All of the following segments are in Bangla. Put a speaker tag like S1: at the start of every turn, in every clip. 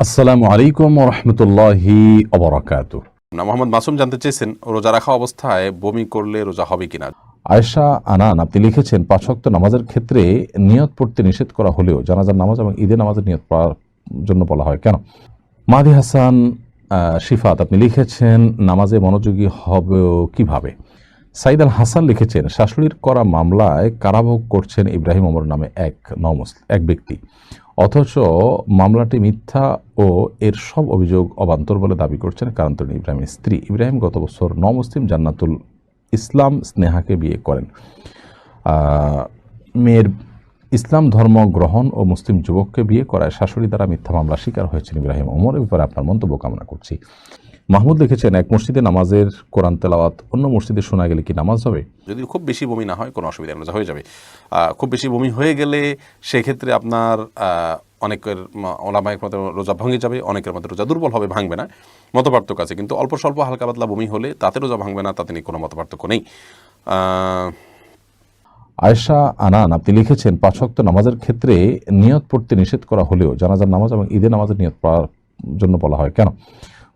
S1: আসসালামু আলাইকুম ওয়া রাহমাতুল্লাহি ওয়া বারাকাতুহু।
S2: মোহাম্মদ মাসুম জানতে চেয়েছেন, রোজা রাখা অবস্থায় বমি করলে রোজা হবে কিনা।
S1: আয়েশা আনান আপনি লিখেছেন, ৫ ওয়াক্ত নামাজের ক্ষেত্রে নিয়ত পড়তে নিষেধ করা হলেও জানাজার নামাজ এবং ঈদের নামাজের নিয়ত পড়ার জন্য বলা হয় কেন? মাহদী হাসান শিফাত আপনি লিখেছেন, নামাজে মনোযোগী হবে কিভাবে? সাইদ আল হাসান লিখেছেন, শাশুড়ির করা মামলায় কারাভোগ করছেন ইব্রাহিম ওমর নামে এক ব্যক্তি, অথচ মামলাটি মিথ্যা ও এর সব অভিযোগ অবান্তর বলে দাবি করছেন কারান্তরী ইব্রাহিমের স্ত্রী। ইব্রাহিম গত বছর মুসলিম জান্নাতুল ইসলাম স্নেহাকে বিয়ে করেন। মেয়ের ইসলাম ধর্ম গ্রহণ ও মুসলিম যুবককে বিয়ে করায় শাশুড়ি দ্বারা মিথ্যা মামলা শিকার হয়েছেন ইব্রাহিম ওমর। এ ব্যাপারে আপনার মন্তব্য কামনা করছি। মাহমুদ লিখেছেন, এক মসজিদে নামাজের কোরআন তেলাওয়াত অন্য মসজিদে শোনা গেলে কি নামাজ হবে?
S2: যদি খুব বেশি বমি না হয় কোনো অসুবিধা নেই, রোজা হয়ে যাবে। খুব বেশি বমি হয়ে গেলে সেক্ষেত্রে আপনার অনেকের ওলামায়ের মতে রোজা ভেঙে যাবে, অনেকের মতে রোজা দুর্বল হবে, ভাঙবে না, মতপার্থক্য আছে। কিন্তু অল্প স্বল্প হালকা পাতলা বমি হলে তাতে রোজা ভাঙবে না, তাতে নিয়ে কোনো মতপার্থক্য নেই।
S1: আয়েশা আনান আপনি লিখেছেন, ৫ ওয়াক্ত নামাজের ক্ষেত্রে নিয়ত পড়তে নিষেধ করা হলেও জানাজার নামাজ এবং ঈদের নামাজের নিয়ত পড়ার জন্য বলা হয় কেন?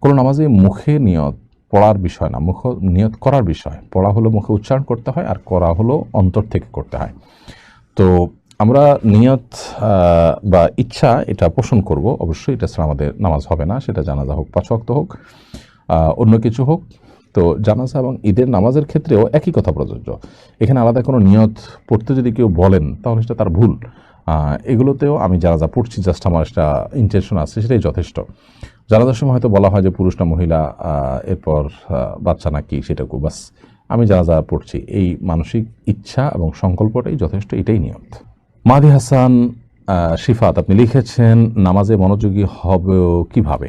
S1: কোনো নামাজে মুখে নিয়ত পড়ার বিষয় না, নিয়ত করার বিষয়। পড়া হলো মুখে উচ্চারণ করতে হয়, আর করা হলো অন্তর থেকে করতে হয়। তো আমরা নিয়ত বা ইচ্ছা এটা পোষণ করব, অবশ্যই এটা ছাড়া আমাদের নামাজ হবে না, সেটা জানাজা হোক, ৫ ওয়াক্ত হোক, অন্য কিছু হোক। তো জানাজা এবং ঈদের নামাজের ক্ষেত্রেও একই কথা প্রযোজ্য। এখানে আলাদা কোনো নিয়ত পড়তে যদি কেউ বলেন তাহলে সেটা তার ভুল। এগুলোতেও আমি জানাজা পড়ছি, জাস্ট আমার একটা ইন্টেনশন আছে, সেটাই যথেষ্ট। জানাজার সময় হয়তো বলা হয় যে পুরুষ না মহিলা, এরপর বাচ্চা নাকি, সেটাকেও বাস আমি জানাজা পড়ছি, এই মানসিক ইচ্ছা এবং সংকল্পটাই যথেষ্ট, এটাই নিয়ত। মাহদী হাসান শিফাত আপনি লিখেছেন, নামাজে মনোযোগী হবে কিভাবে?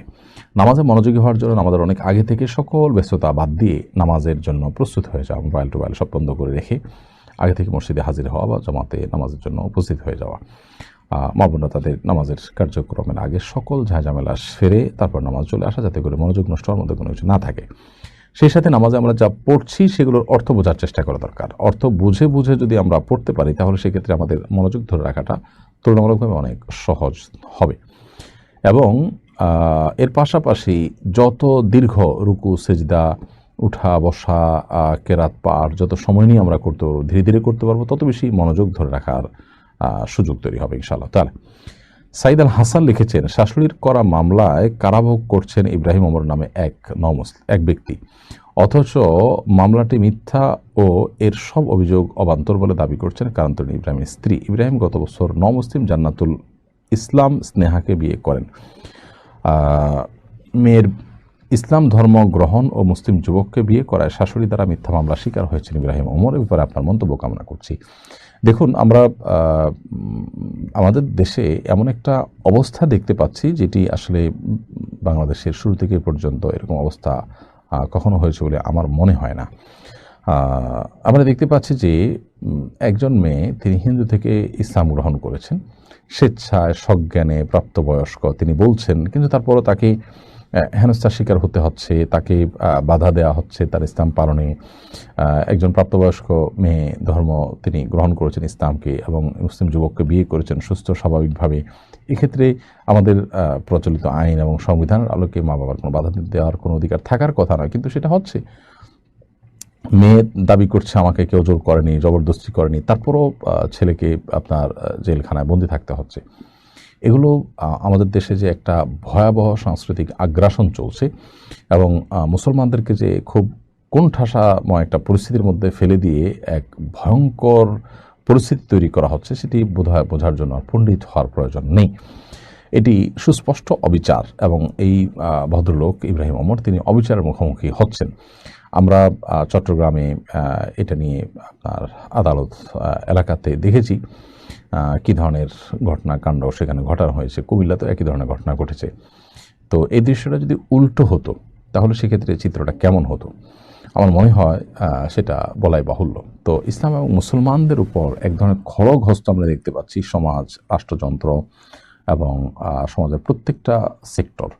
S1: নামাজে মনোযোগী হওয়ার জন্য আমাদের অনেক আগে থেকে সকল ব্যস্ততা বাদ দিয়ে নামাজের জন্য প্রস্তুত হয়ে যাওয়া, মোবাইল টোবাইল সব বন্ধ করে রেখে আগে থেকে মসজিদে হাজির হওয়া বা জামাতে নামাজের জন্য উপস্থিত হয়ে যাওয়া। মা বোনরা তাদের নামাজের কার্যক্রমের আগে সকল ঝামেলা সেরে তারপর নামাজ চলে আসা, যাতে করে মনোযোগ নষ্ট হওয়ার মধ্যে কোনো কিছু না থাকে। সেই সাথে নামাজে আমরা যা পড়ছি সেগুলোর অর্থ বোঝার চেষ্টা করা দরকার। অর্থ বুঝে বুঝে যদি আমরা পড়তে পারি তাহলে সেক্ষেত্রে আমাদের মনোযোগ ধরে রাখাটা তুলনামূলকভাবে অনেক সহজ হবে। এবং এর পাশাপাশি যত দীর্ঘ রুকু সেজদা, উঠা বসা, কেরাত পাঠ যত সময় নিয়ে আমরা ধীরে ধীরে করতে পারবো, তত বেশি মনোযোগ ধরে রাখার সুযোগ তৈরি হবে ইনশাআল্লাহ তাআলা। সাইদ আল হাসান লিখেছেন, শাশুড়ির করা মামলায় কারাভোগ করছেন ইব্রাহিম ওমর নামে এক ব্যক্তি, অথচ মামলাটি মিথ্যা ও এর সব অভিযোগ অবান্তর বলে দাবি করছেন কারান্তরী ইব্রাহিমের স্ত্রী। ইব্রাহিম গত বছর মুসলিম জান্নাতুল ইসলাম স্নেহাকে বিয়ে করেন। মেয়ের ইসলাম ধর্ম গ্রহণ ও মুসলিম যুবককে বিয়ে করায় শাশুড়ি দ্বারা মিথ্যা মামলা শিকার হয়েছেন ইব্রাহিম ওমর। এ ব্যাপারে আপনার মন্তব্য কামনা করছি। দেখুন, আমরা আমাদের দেশে এমন একটা অবস্থা দেখতে পাচ্ছি যেটি আসলে বাংলাদেশের শুরু থেকে পর্যন্ত এরকম অবস্থা কখনো হয়েছে বলে আমার মনে হয় না। আমরা দেখতে পাচ্ছি যে একজন মেয়ে, তিনি হিন্দু থেকে ইসলাম গ্রহণ করেছেন, স্বেচ্ছায় সজ্ঞানে প্রাপ্তবয়স্ক তিনি বলছেন, কিন্তু তারপরও তাকে হেনস্থার শিকার হতে হচ্ছে, তাকে বাধা দেওয়া হচ্ছে তার ইসলাম পালনে। একজন প্রাপ্তবয়স্ক মেয়ে ধর্ম তিনি গ্রহণ করেছেন ইসলামকে, এবং মুসলিম যুবককে বিয়ে করেছেন সুস্থ স্বাভাবিকভাবে। এক্ষেত্রে আমাদের প্রচলিত আইন এবং সংবিধানের আলোকে মা বাবার কোনো বাধা দেওয়ার কোনো অধিকার থাকার কথা নয়, কিন্তু সেটা হচ্ছে। মেয়ে দাবি করছে আমাকে কেউ জোর করেনি, জবরদস্তি করেনি, তারপরও ছেলেকে আপনার জেলখানায় বন্দি থাকতে হচ্ছে। এগুলো আমাদের দেশে যে একটা ভয়াবহ সাংস্কৃতিক আগ্রাসন চলছে, এবং মুসলমানদেরকে যে খুব কোণঠাসাময় একটা পরিস্থিতির মধ্যে ফেলে দিয়ে এক ভয়ঙ্কর পরিস্থিতি তৈরি করা হচ্ছে, সেটি বোঝার জন্য আর পণ্ডিত হওয়ার প্রয়োজন নেই। এটি সুস্পষ্ট অবিচার, এবং এই ভদ্রলোক ইব্রাহিম ওমর তিনি অবিচারের মুখোমুখি হচ্ছেন। আমরা চট্টগ্রামে এটা নিয়ে আপনার আদালত এলাকাতে দেখেছি কী ধরনের ঘটনাকাণ্ড সেখানে ঘটানো হয়েছে। কুমিল্লাতেও একই ধরনের ঘটনা ঘটেছে। তো এই দৃশ্যটা যদি উল্টো হতো তাহলে সেক্ষেত্রে চিত্রটা কেমন হতো আমার মনে হয় সেটা বলাই বাহুল্য। তো ইসলাম এবং মুসলমানদের উপর এক ধরনের খড়গ হস্ত আমরা দেখতে পাচ্ছি, সমাজ, রাষ্ট্রযন্ত্র এবং সমাজের প্রত্যেকটা সেক্টর।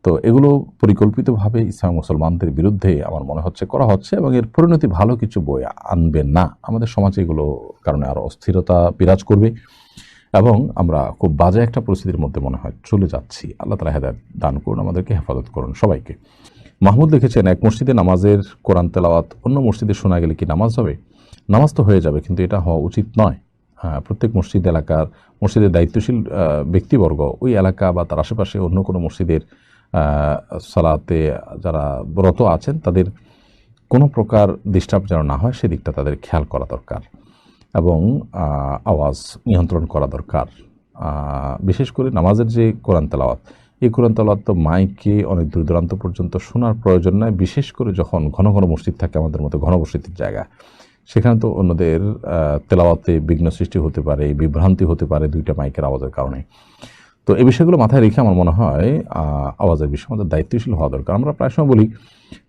S1: তো এগুলো পরিকল্পিতভাবে ইসলাম মুসলমানদের বিরুদ্ধে আমার মনে হচ্ছে করা হচ্ছে, এবং এর পরিণতি ভালো কিছু বয়ে আনবে না। আমাদের সমাজে এগুলো কারণে আরও অস্থিরতা বিরাজ করবে, এবং আমরা খুব বাজে একটা পরিস্থিতির মধ্যে মনে হয় চলে যাচ্ছি। আল্লাহ তাআলা হেদায়েত দান করুন, আমাদেরকে হেফাজত করুন সবাইকে। মাহমুদ লিখেছেন, এক মসজিদে নামাজের কোরআন তেলাওয়াত অন্য মসজিদে শোনা গেলে কি নামাজ হবে? নামাজ তো হয়ে যাবে, কিন্তু এটা হওয়া উচিত নয়। প্রত্যেক মসজিদের দায়িত্বশীল ব্যক্তিবর্গ ওই এলাকা বা তার আশেপাশে অন্য কোনো মসজিদের সালাতে যারা রত আছেন তাদের কোনো প্রকার ডিস্টার্ব যেন না হয় সেদিকটা তাদের খেয়াল করা দরকার এবং আওয়াজ নিয়ন্ত্রণ করা দরকার। বিশেষ করে নামাজের যে কোরআন তেলাওয়াত, এই কোরআন তেলাওয়াত তো মাইকে অনেক দূর দূরান্ত পর্যন্ত শোনার প্রয়োজন নয়, বিশেষ করে যখন ঘন ঘন মসজিদ থাকে, আমাদের মতো ঘন বসতির জায়গা, সেখানে তো অন্যদের তেলাওয়াতে বিঘ্ন সৃষ্টি হতে পারে, বিভ্রান্তি হতে পারে দুইটা মাইকের আওয়াজের কারণে। তো এই বিষয়গুলো মাথায় রেখে আমার মনে হয় আওয়াজের বিষয়ে আমাদের দায়িত্বশীল হওয়া দরকার। আমরা প্রায় সময় বলি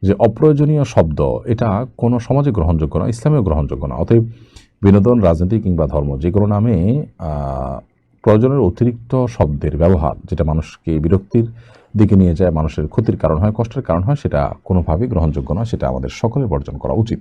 S1: যে অপ্রয়োজনীয় শব্দ এটা কোনো সমাজে গ্রহণযোগ্য না, ইসলামেও গ্রহণযোগ্য না। অতএব বিনোদন, রাজনীতি কিংবা ধর্ম যে কোনো নামে প্রয়োজনের অতিরিক্ত শব্দের ব্যবহার, যেটা মানুষকে বিরক্তির দিকে নিয়ে যায়, মানুষের ক্ষতির কারণ হয়, কষ্টের কারণ হয়, সেটা কোনোভাবেই গ্রহণযোগ্য নয়। সেটা আমাদের সকলের বর্জন করা উচিত।